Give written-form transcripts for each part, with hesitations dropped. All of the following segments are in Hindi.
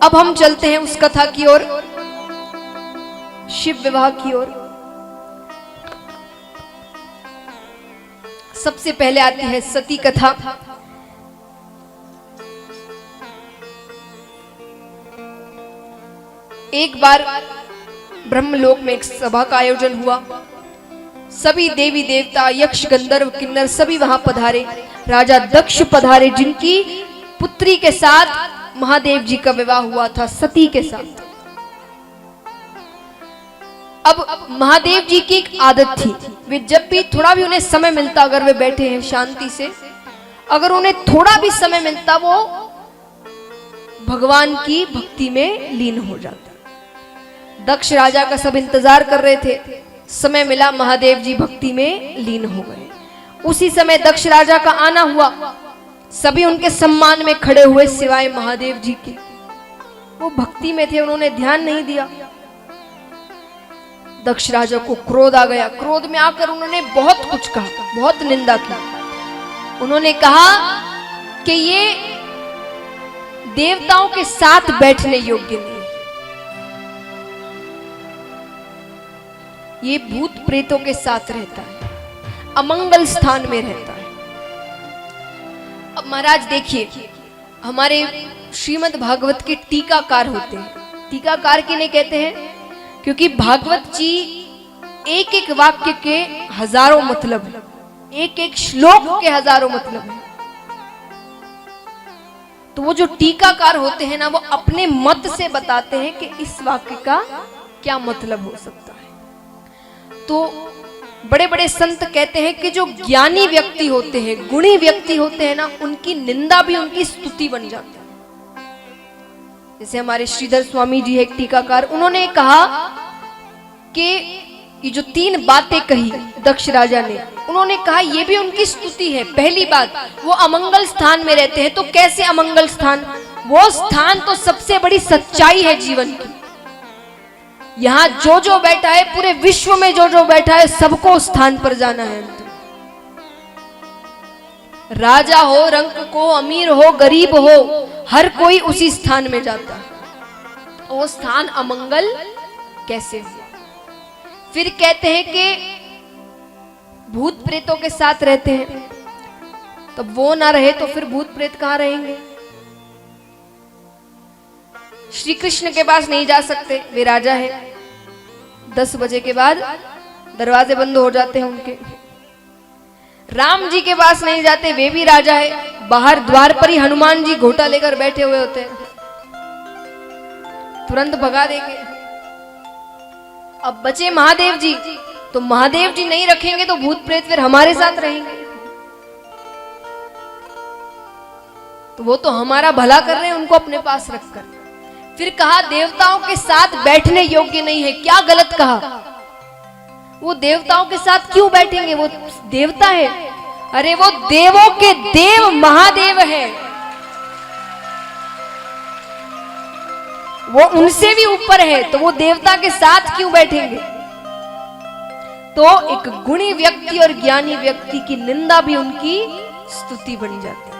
अब हम चलते हैं उस कथा की ओर, शिव विवाह की ओर। सबसे पहले आती है सती कथा। एक बार ब्रह्मलोक में एक सभा का आयोजन हुआ। सभी देवी देवता, यक्ष, गंधर्व, किन्नर सभी वहां पधारे। राजा दक्ष पधारे, जिनकी पुत्री के साथ महादेव जी का विवाह हुआ था, सती के साथ। अब महादेव जी की एक आदत थी, वे जब भी थोड़ा भी उन्हें समय मिलता, अगर वे बैठे हैं शांति से, अगर उन्हें थोड़ा भी समय मिलता, वो भगवान की भक्ति में लीन हो जाता। दक्ष राजा का सब इंतजार कर रहे थे, समय मिला, महादेव जी भक्ति में लीन हो गए। उसी समय दक्ष राजा का आना हुआ, सभी उनके सम्मान में खड़े हुए सिवाय महादेव जी के। वो भक्ति में थे, उन्होंने ध्यान नहीं दिया। दक्ष राजा को क्रोध आ गया। क्रोध में आकर उन्होंने बहुत कुछ कहा, बहुत निंदा की। उन्होंने कहा कि ये देवताओं के साथ बैठने योग्य नहीं, ये भूत प्रेतों के साथ रहता है, अमंगल स्थान में रहता है। अब महाराज देखिए, हमारे श्रीमद् भागवत के टीकाकार होते हैं। टीकाकार किन्हें कहते हैं? क्योंकि भागवत जी एक एक वाक्य के हजारों मतलब है, एक एक श्लोक के हजारों मतलब है। तो वो जो टीकाकार होते हैं ना, वो अपने मत से बताते हैं कि इस वाक्य का क्या मतलब हो सकता है। तो बड़े बड़े संत कहते हैं कि जो ज्ञानी व्यक्ति होते हैं, गुणी व्यक्ति होते हैं ना, उनकी निंदा भी उनकी स्तुति बन जाती है। जैसे हमारे श्रीधर स्वामी जी है एक टीकाकार, उन्होंने कहा कि ये जो 3 बातें कही दक्ष राजा ने, उन्होंने कहा ये भी उनकी स्तुति है। पहली बात, वो अमंगल स्थान में रहते हैं। तो कैसे अमंगल स्थान? वो स्थान तो सबसे बड़ी सच्चाई है जीवन की। यहां जो जो बैठा है, पूरे विश्व में जो जो बैठा है, सबको स्थान पर जाना है। राजा हो, रंक को, अमीर हो, गरीब हो, हर कोई उसी स्थान में जाता है। वो स्थान अमंगल कैसे हो? फिर कहते हैं कि भूत प्रेतों के साथ रहते हैं। तब वो ना रहे तो फिर भूत प्रेत कहां रहेंगे? श्री कृष्ण के पास नहीं जा सकते, वे राजा है। 10 बजे के बाद दरवाजे बंद हो जाते हैं उनके। राम जी के पास नहीं जाते, वे भी राजा है। बाहर द्वार पर ही हनुमान जी घोटा लेकर बैठे हुए होते हैं, तुरंत भगा देंगे। अब बचे महादेव जी, तो महादेव जी नहीं रखेंगे तो भूत प्रेत फिर हमारे साथ रहेंगे। तो वो तो हमारा भला कर रहे हैं उनको अपने पास रखकर। फिर कहा देवताओं के साथ बैठने योग्य नहीं है। क्या गलत कहा? वो देवताओं के साथ क्यों बैठेंगे? वो देवता है। अरे वो देवों के देव महादेव है, वो उनसे भी ऊपर है, तो वो देवता के साथ क्यों बैठेंगे? तो एक गुणी व्यक्ति और ज्ञानी व्यक्ति की निंदा भी उनकी स्तुति बन जाती है।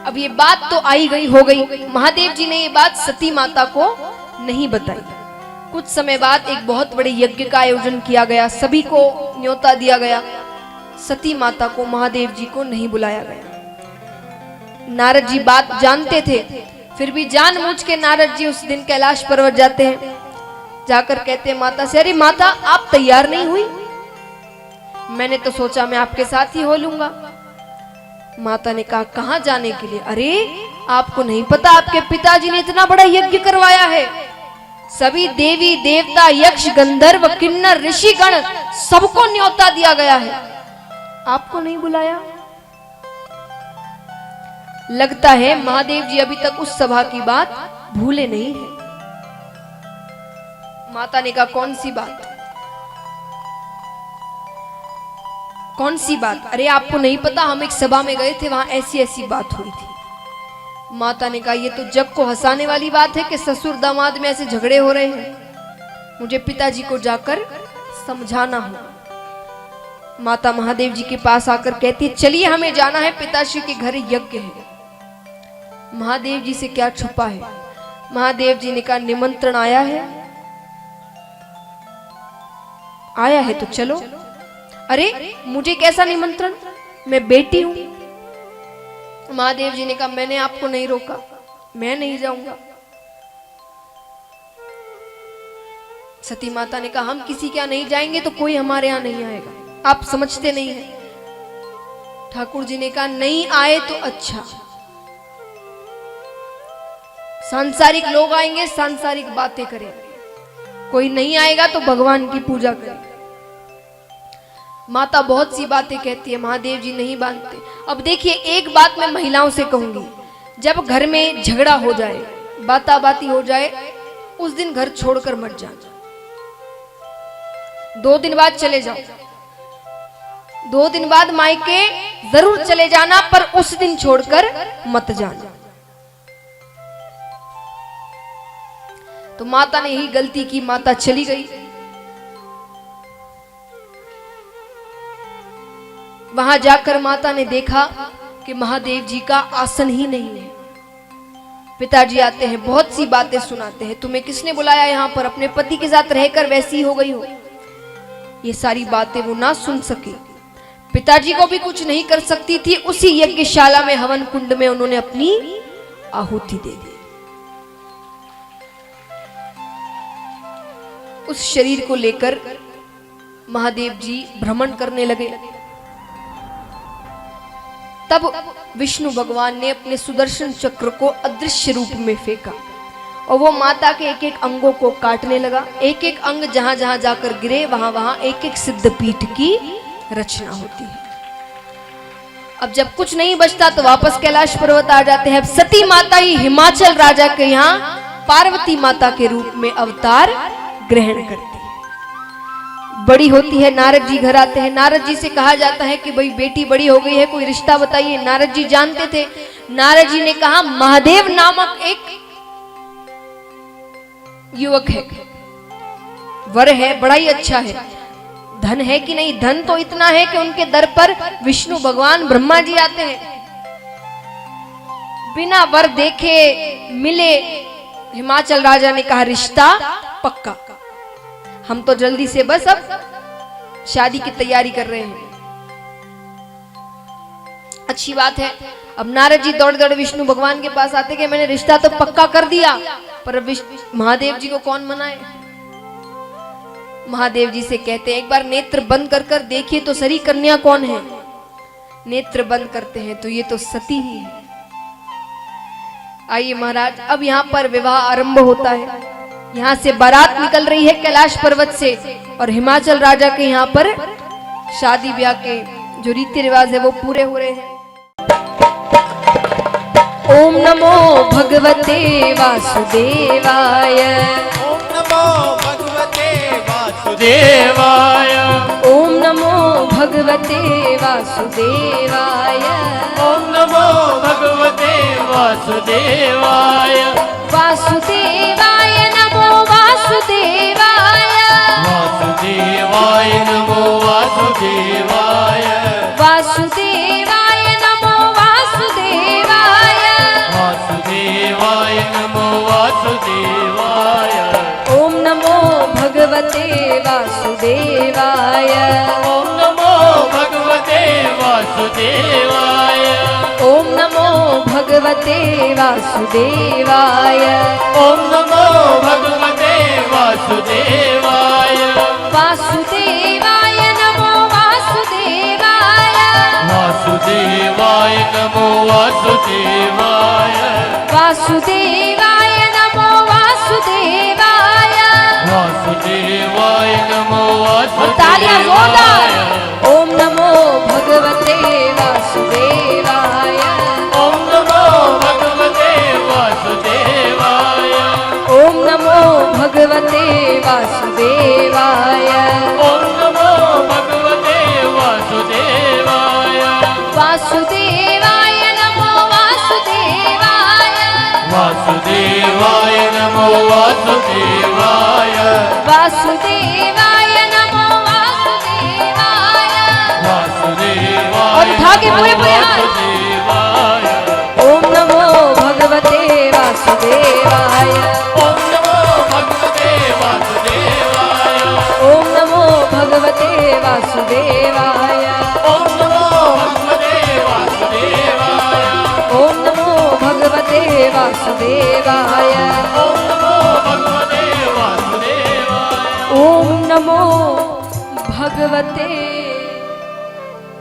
अब ये बात तो आई गई, हो गई। महादेव जी ने ये बात सती माता को नहीं बताई। कुछ समय बाद एक बहुत बड़े यज्ञ का आयोजन किया गया, सभी को न्योता दिया गया। सती माता को, महादेव जी को नहीं बुलाया गया। नारद जी बात जानते थे, फिर भी जानबूझ के नारद जी उस दिन कैलाश पर्वत जाते हैं। जाकर कहते हैं माता से, अरे माता आप तैयार नहीं हुई? मैंने तो सोचा मैं आपके साथ ही हो लूंगा। माता ने कहा कहां जाने के लिए? अरे आपको नहीं पता, आपके पिताजी ने इतना बड़ा यज्ञ करवाया है, सभी देवी देवता, यक्ष, गंधर्व, किन्नर, ऋषिगण सबको न्योता दिया गया है, आपको नहीं बुलाया? लगता है महादेव जी अभी तक उस सभा की बात भूले नहीं है। माता ने कहा कौन सी बात? कौन सी बात? अरे आपको नहीं पता, हम एक सभा में गए थे, वहां ऐसी ऐसी बात हुई थी। माता ने कहा ये तो जग को हंसाने वाली बात है कि ससुर दामाद में ऐसे झगड़े हो रहे हैं, मुझे पिताजी को जाकर समझाना होगा। माता महादेव जी के पास आकर कहती है चलिए हमें जाना है, पिताश्री के घर यज्ञ है। महादेव जी से क्या छुपा है। महादेव जी ने कहा निमंत्रण आया है, आया है तो चलो। अरे मुझे कैसा निमंत्रण, मैं बेटी हूं। महादेव जी ने कहा मैंने आपको नहीं रोका, मैं नहीं जाऊंगा। सती माता ने कहा हम किसी के यहाँ नहीं जाएंगे तो कोई हमारे यहाँ नहीं आएगा, आप समझते नहीं हैं। ठाकुर जी ने कहा नहीं आए तो अच्छा, सांसारिक लोग आएंगे, सांसारिक बातें करेंगे, कोई नहीं आएगा तो भगवान की पूजा करेंगे। माता बहुत सी बातें कहती है, महादेव जी नहीं बांधते। अब देखिए एक बात मैं महिलाओं से कहूंगी, जब घर में झगड़ा हो जाए, बाता बाती हो जाए, उस दिन घर छोड़कर मत जाना। 2 दिन बाद चले जाओ, 2 दिन बाद मायके जरूर चले जाना, पर उस दिन छोड़कर मत जाना। तो माता ने यही गलती की, माता चली गई। वहां जाकर माता ने देखा कि महादेव जी का आसन ही नहीं है। पिताजी आते हैं, बहुत सी बातें सुनाते हैं, तुम्हें किसने बुलाया यहाँ पर, अपने पति के साथ रहकर वैसी हो गई हो। ये सारी बातें वो ना सुन सके, पिताजी को भी कुछ नहीं कर सकती थी। उसी यज्ञशाला में, हवन कुंड में उन्होंने अपनी आहुति दे दी। उस शरीर को लेकर महादेव जी भ्रमण करने लगे। तब विष्णु भगवान ने अपने सुदर्शन चक्र को अदृश्य रूप में फेंका और वो माता के एक एक अंगों को काटने लगा। एक एक अंग जहां जहां जाकर गिरे, वहां वहां एक एक सिद्धपीठ की रचना होती है। अब जब कुछ नहीं बचता तो वापस कैलाश पर्वत आ जाते हैं। अब सती माता ही हिमाचल राजा के यहाँ पार्वती माता के रूप में अवतार ग्रहण करती है। बड़ी होती है, नारद जी घर आते हैं। नारद जी से कहा जाता है कि भाई बेटी बड़ी हो गई है, कोई रिश्ता बताइए। नारद जी जानते थे। नारद जी ने कहा महादेव नामक एक युवक है, वर है, बड़ा ही अच्छा है। धन है कि नहीं? धन तो इतना है कि उनके दर पर विष्णु भगवान ब्रह्मा जी आते हैं। बिना वर देखे मिले हिमाचल राजा ने कहा रिश्ता पक्का, हम तो जल्दी से बस अब शादी की तैयारी कर रहे हैं। अच्छी बात है। अब नारद जी दौड़ दौड़ विष्णु भगवान के पास आते कि मैंने रिश्ता तो पक्का कर दिया, पर महादेव जी को कौन मनाए। महादेव जी से कहते हैं एक बार नेत्र बंद कर कर देखिए तो सरी कन्या कौन है। नेत्र बंद करते हैं तो ये तो सती ही है। आइए महाराज, अब यहाँ पर विवाह आरंभ होता है। यहाँ से बारात निकल रही है कैलाश पर्वत से और हिमाचल राजा के यहाँ पर शादी ब्याह के जो रीति रिवाज है वो पूरे हो रहे हैं। ओम नमो भगवते वासुदेवाय, ओम नमो भगवते वासुदेवाय, ओम नमो भगवते वासुदेवाय, ओम नमो भगवते वासुदेवाय, वासुदेवाय नमो वासुदेवाय, वासुदेवाय नमो वासुदेवाय, वासुदेवाय नमो वासुदेवाय, वासुदेवाय नमो वासुदेवाय, ओम नमो भगवते वासुदेवाय, ओम नमो भगवते वासुदेवाय, ओम नमो भगवते वासुदेवाय, ओम नमो भगवते वासुदेवाय, वासुदेवाय नमो वासुदेवाय, वासुदेवाय नमो वासुदेवाय, वासुदेवाय नमो वासुदेवाय, वासुदेवाय नमो तालियां जोरदार। वासुदेवाय, ओम नमो भगवते वासुदेवाय, ओम नमो भगवते वासुदेवाय, ओम नमो भगवते वासुदेवाय, ओम नमो भगवते वासुदेवाय, वासुदेवाय नमो वासुदेवाय, वासुदेवाय नमो वासुदेवाय, वासुदेवाय नमो वासुदेवाय, वासुदेवाय और उठा के पूरे पूरे हाथ। वासुदेवाय, ओम नमो भगवते वासुदेवाय। ओम नमो भगवते वासुदेवाय। ओम नमो भगवते वासुदेवाय। ओम नमो भगवते वासुदेवाय। ओम नमो भगवते वासुदेवाय। ओम नमो भगवते वासुदेवाय। ओम नमो भगवते